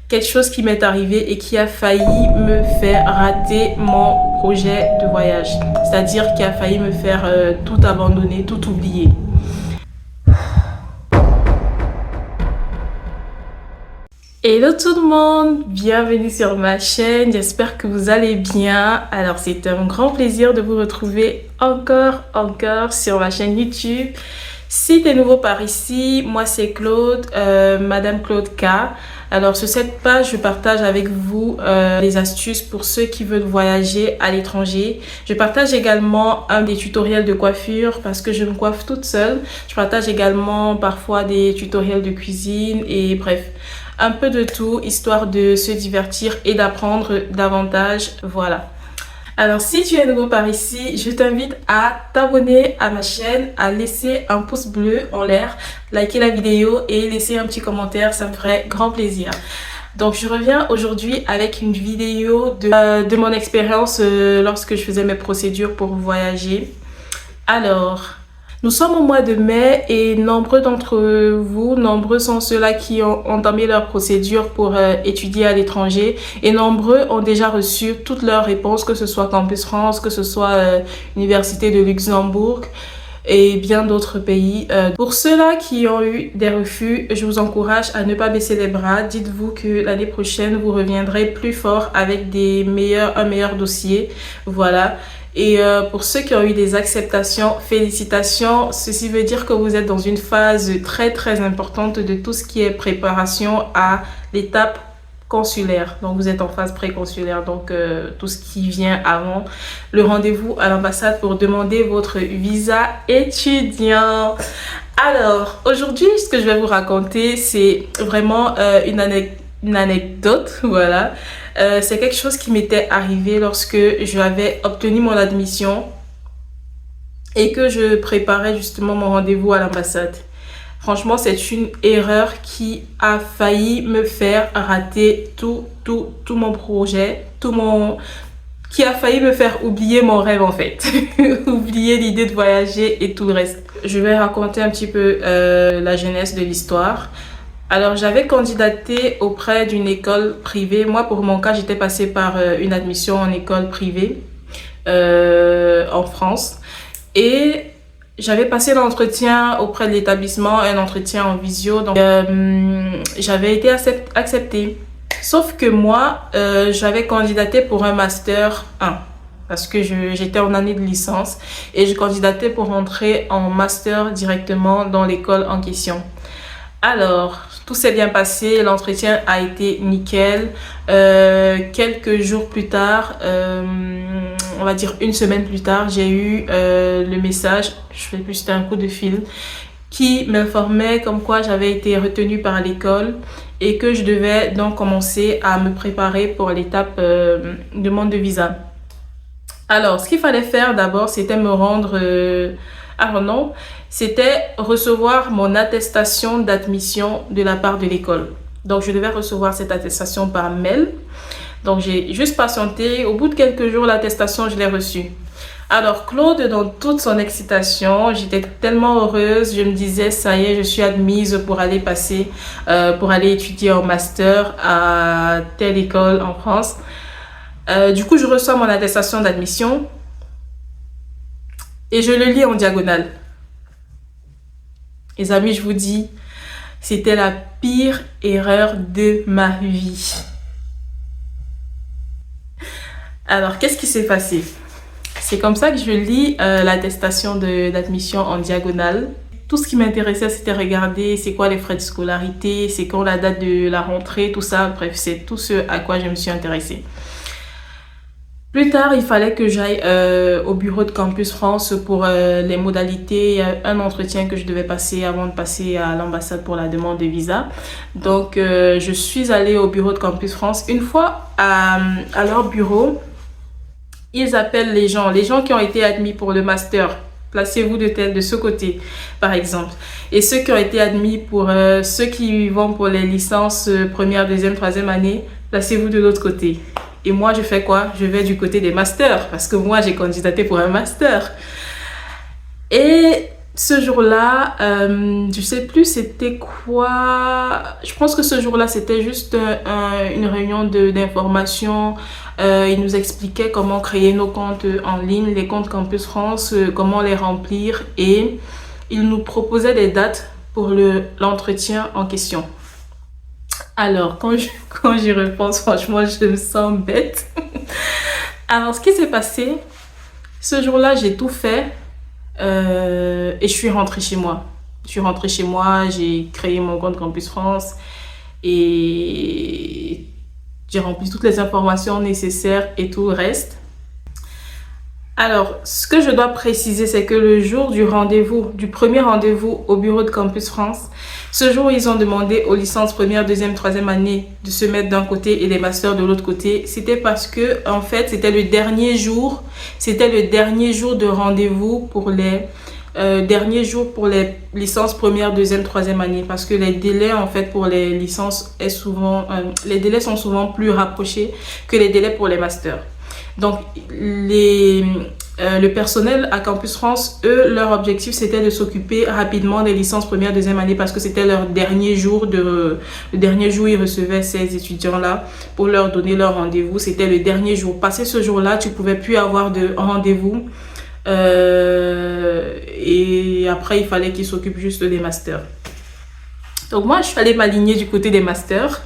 quelque chose qui m'est arrivé et qui a failli me faire rater mon projet de voyage. C'est-à-dire qui a failli me faire tout abandonner, tout oublier. Hello tout le monde, bienvenue sur ma chaîne, j'espère que vous allez bien. Alors c'est un grand plaisir de vous retrouver encore sur ma chaîne YouTube. Si tu es nouveau par ici, moi c'est Claude, Madame Claude K. Alors sur cette page, je partage avec vous des astuces pour ceux qui veulent voyager à l'étranger. Je partage également des tutoriels de coiffure parce que je me coiffe toute seule. Je partage également parfois des tutoriels de cuisine et bref, un peu de tout, histoire de se divertir et d'apprendre davantage. Voilà. Alors, si tu es nouveau par ici, je t'invite à t'abonner à ma chaîne, à laisser un pouce bleu en l'air, liker la vidéo et laisser un petit commentaire, ça me ferait grand plaisir. Donc, je reviens aujourd'hui avec une vidéo de mon expérience lorsque je faisais mes procédures pour voyager. Alors, nous sommes au mois de mai et nombreux d'entre vous, nombreux sont ceux-là qui ont entamé leur procédure pour étudier à l'étranger et nombreux ont déjà reçu toutes leurs réponses, que ce soit Campus France, que ce soit Université de Luxembourg et bien d'autres pays. Pour ceux-là qui ont eu des refus, je vous encourage à ne pas baisser les bras. Dites-vous que l'année prochaine, vous reviendrez plus fort avec un meilleur dossier. Voilà. Et pour ceux qui ont eu des acceptations, félicitations. Ceci veut dire que vous êtes dans une phase très importante de tout ce qui est préparation à l'étape consulaire. Donc vous êtes en phase préconsulaire, donc tout ce qui vient avant le rendez-vous à l'ambassade pour demander votre visa étudiant. Alors aujourd'hui, ce que je vais vous raconter, c'est vraiment une anecdote, voilà. C'est quelque chose qui m'était arrivé lorsque j'avais obtenu mon admission et que je préparais justement mon rendez-vous à l'ambassade. Franchement, c'est une erreur qui a failli me faire rater tout mon projet, qui a failli me faire oublier mon rêve en fait. Oublier l'idée de voyager et tout le reste. Je vais raconter un petit peu la genèse de l'histoire. Alors, j'avais candidaté auprès d'une école privée. Moi, pour mon cas, j'étais passée par une admission en école privée en France. Et j'avais passé l'entretien auprès de l'établissement, un entretien en visio. Donc, j'avais été acceptée. Sauf que moi, j'avais candidaté pour un Master 1. Parce que j'étais en année de licence. Et je candidatais pour entrer en Master directement dans l'école en question. Alors, tout s'est bien passé, l'entretien a été nickel. Quelques jours plus tard, on va dire une semaine plus tard, j'ai eu le message, je sais plus, c'était un coup de fil, qui m'informait comme quoi j'avais été retenue par l'école et que je devais donc commencer à me préparer pour l'étape demande de visa. Alors, ce qu'il fallait faire d'abord, c'était me rendre... c'était recevoir mon attestation d'admission de la part de l'école. Donc, je devais recevoir cette attestation par mail. Donc, j'ai juste patienté. Au bout de quelques jours, l'attestation, je l'ai reçue. Alors, Claude, dans toute son excitation, j'étais tellement heureuse. Je me disais, ça y est, je suis admise pour aller pour aller étudier en master à telle école en France. Du coup, je reçois mon attestation d'admission et je le lis en diagonale. Les amis, je vous dis, c'était la pire erreur de ma vie. Alors, qu'est-ce qui s'est passé? C'est comme ça que je lis l'attestation d'admission en diagonale. Tout ce qui m'intéressait, c'était regarder c'est quoi les frais de scolarité, c'est quand la date de la rentrée, tout ça. Bref, c'est tout ce à quoi je me suis intéressée. Plus tard, il fallait que j'aille au bureau de Campus France pour les modalités. Il y a un entretien que je devais passer avant de passer à l'ambassade pour la demande de visa. Donc, je suis allée au bureau de Campus France. Une fois à leur bureau, ils appellent les gens qui ont été admis pour le master. Placez-vous de ce côté, par exemple. Et ceux qui ont été admis pour ceux qui vont pour les licences première, deuxième, troisième année, placez-vous de l'autre côté. Et moi, je fais quoi? Je vais du côté des masters parce que moi, j'ai candidaté pour un master. Et Ce jour-là, je sais plus c'était quoi. Je pense que ce jour-là, c'était juste une réunion d'information. Il nous expliquait comment créer nos comptes en ligne, les comptes Campus France, comment les remplir et il nous proposait des dates pour l'entretien en question. Alors, quand j'y repense, franchement, je me sens bête. Alors, ce qui s'est passé, ce jour-là, j'ai tout fait. Et je suis rentrée chez moi. Je suis rentrée chez moi, j'ai créé mon compte Campus France et j'ai rempli toutes les informations nécessaires et tout le reste. Alors, ce que je dois préciser, c'est que le jour du rendez-vous, du premier rendez-vous au bureau de Campus France, ce jour, ils ont demandé aux licences première, deuxième, troisième année de se mettre d'un côté et les masters de l'autre côté. C'était parce que, en fait, c'était le dernier jour de rendez-vous pour les licences première, deuxième, troisième année. Parce que les délais, en fait, pour les licences les délais sont souvent plus rapprochés que les délais pour les masters. Donc, le personnel à Campus France, eux, leur objectif, c'était de s'occuper rapidement des licences première, deuxième année parce que c'était leur dernier jour le dernier jour, ils recevaient ces étudiants-là pour leur donner leur rendez-vous. C'était le dernier jour. Passé ce jour-là, tu pouvais plus avoir de rendez-vous. Et après, il fallait qu'ils s'occupent juste des masters. Donc, moi, je suis allée m'aligner du côté des masters.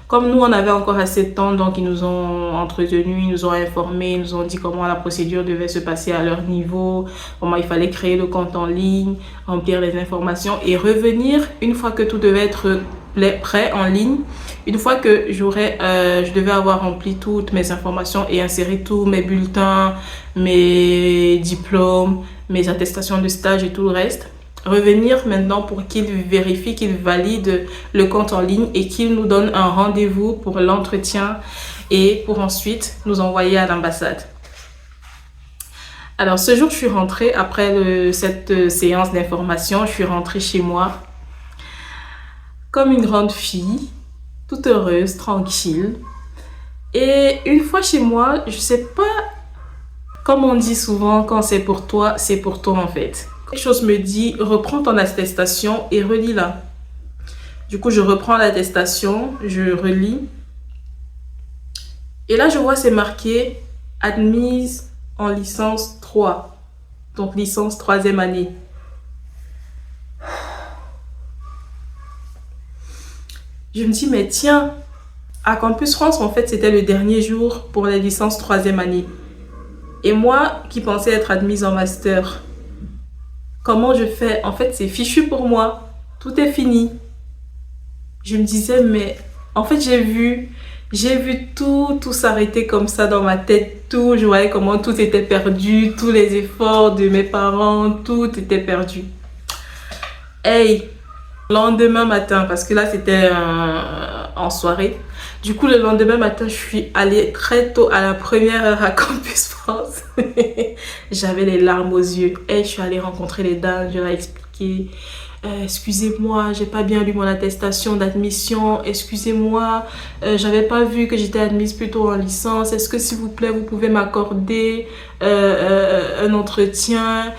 Comme nous, on avait encore assez de temps, donc ils nous ont entretenus, ils nous ont informés, ils nous ont dit comment la procédure devait se passer à leur niveau, comment il fallait créer le compte en ligne, remplir les informations et revenir une fois que tout devait être prêt en ligne. Une fois que je devais avoir rempli toutes mes informations et inséré tous mes bulletins, mes diplômes, mes attestations de stage et tout le reste. Revenir maintenant pour qu'ils vérifient, qu'ils valident le compte en ligne et qu'ils nous donnent un rendez-vous pour l'entretien et pour ensuite nous envoyer à l'ambassade. Alors ce jour, je suis rentrée après cette séance d'information, je suis rentrée chez moi comme une grande fille, toute heureuse, tranquille. Et une fois chez moi, je sais pas, comme on dit souvent, quand c'est pour toi en fait. Quelque chose me dit, reprends ton attestation et relis-la. Du coup, je reprends l'attestation, je relis. Et là, je vois c'est marqué admise en licence 3. Donc, licence troisième année. Je me dis, mais tiens, à Campus France, en fait, c'était le dernier jour pour les licences troisième année. Et moi, qui pensais être admise en master, comment je fais? En fait, c'est fichu pour moi. Tout est fini. Je me disais, mais en fait, j'ai vu tout s'arrêter comme ça dans ma tête. Tout, je voyais comment tout était perdu. Tous les efforts de mes parents, tout était perdu. Hey, lendemain matin, parce que là, c'était en soirée. Du coup, le lendemain matin, je suis allée très tôt à la première heure à Campus France. J'avais les larmes aux yeux. Et je suis allée rencontrer les dames, je leur ai expliqué. Excusez-moi, j'ai pas bien lu mon attestation d'admission. Excusez-moi, j'avais pas vu que j'étais admise plutôt en licence. Est-ce que s'il vous plaît, vous pouvez m'accorder un entretien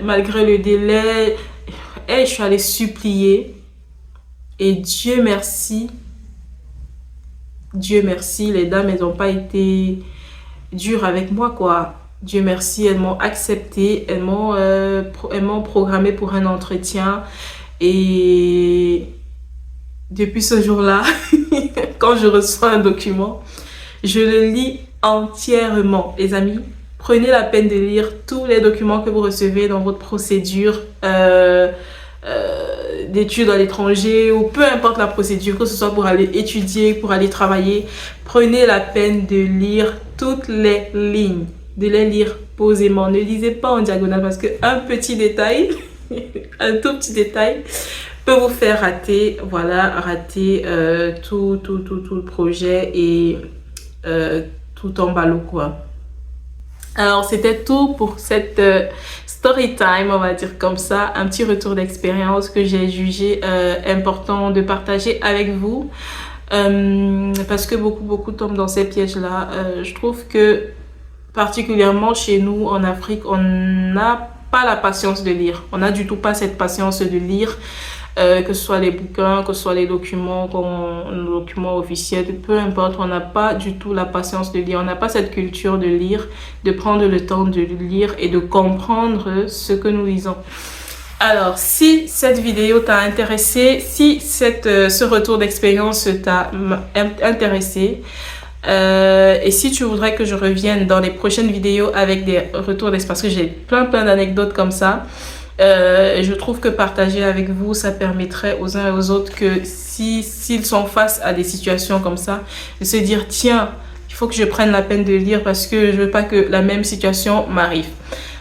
malgré le délai? Et je suis allée supplier. Et Dieu merci, les dames, elles n'ont pas été dures avec moi, quoi. Dieu merci, elles m'ont accepté, elles m'ont programmé pour un entretien. Et depuis ce jour-là, quand je reçois un document, je le lis entièrement. Les amis, prenez la peine de lire tous les documents que vous recevez dans votre procédure d'études à l'étranger ou peu importe la procédure, que ce soit pour aller étudier, pour aller travailler. Prenez la peine de lire toutes les lignes, de les lire posément. Ne lisez pas en diagonale parce qu'un petit détail, un tout petit détail peut vous faire rater tout le projet et tout en ballot, quoi. Alors, c'était tout pour cette story time, on va dire comme ça. Un petit retour d'expérience que j'ai jugé important de partager avec vous. Parce que beaucoup tombent dans ces pièges-là. Je trouve que, particulièrement chez nous, en Afrique, on n'a pas la patience de lire. On n'a du tout pas cette patience de lire, que ce soit les bouquins, que ce soit les documents, nos documents officiels, peu importe, on n'a pas du tout la patience de lire. On n'a pas cette culture de lire, de prendre le temps de lire et de comprendre ce que nous lisons. Alors, si cette vidéo t'a intéressé, si ce retour d'expérience t'a intéressé, et si tu voudrais que je revienne dans les prochaines vidéos avec des retours d'expérience, parce que j'ai plein d'anecdotes comme ça, je trouve que partager avec vous, ça permettrait aux uns et aux autres que s'ils sont face à des situations comme ça, de se dire, tiens, il faut que je prenne la peine de lire parce que je veux pas que la même situation m'arrive.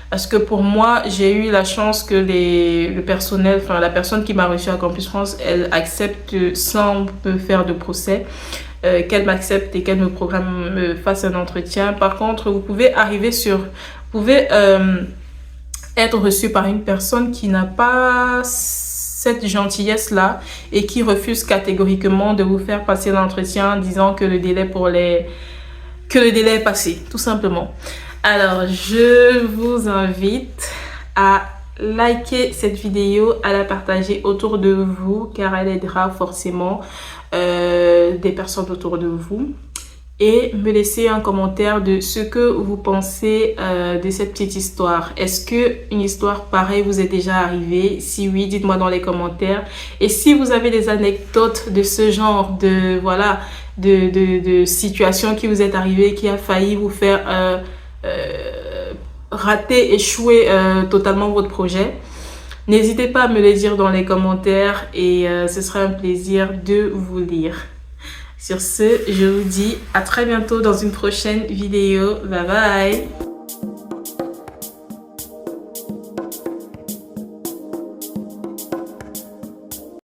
Parce que pour moi, j'ai eu la chance que le personnel, enfin la personne qui m'a reçue à Campus France, elle accepte sans me faire de procès, qu'elle m'accepte et qu'elle me fasse un entretien. Par contre, vous pouvez être reçu par une personne qui n'a pas cette gentillesse-là et qui refuse catégoriquement de vous faire passer l'entretien en disant que le délai est passé, tout simplement. Alors, je vous invite à liker cette vidéo, à la partager autour de vous, car elle aidera forcément des personnes autour de vous. Et me laisser un commentaire de ce que vous pensez de cette petite histoire. Est-ce que une histoire pareille vous est déjà arrivée? Si oui, dites-moi dans les commentaires. Et si vous avez des anecdotes de ce genre de situation qui vous est arrivée, qui a failli vous faire rater, échouer totalement votre projet, n'hésitez pas à me le dire dans les commentaires et ce sera un plaisir de vous lire. Sur ce, je vous dis à très bientôt dans une prochaine vidéo. Bye bye!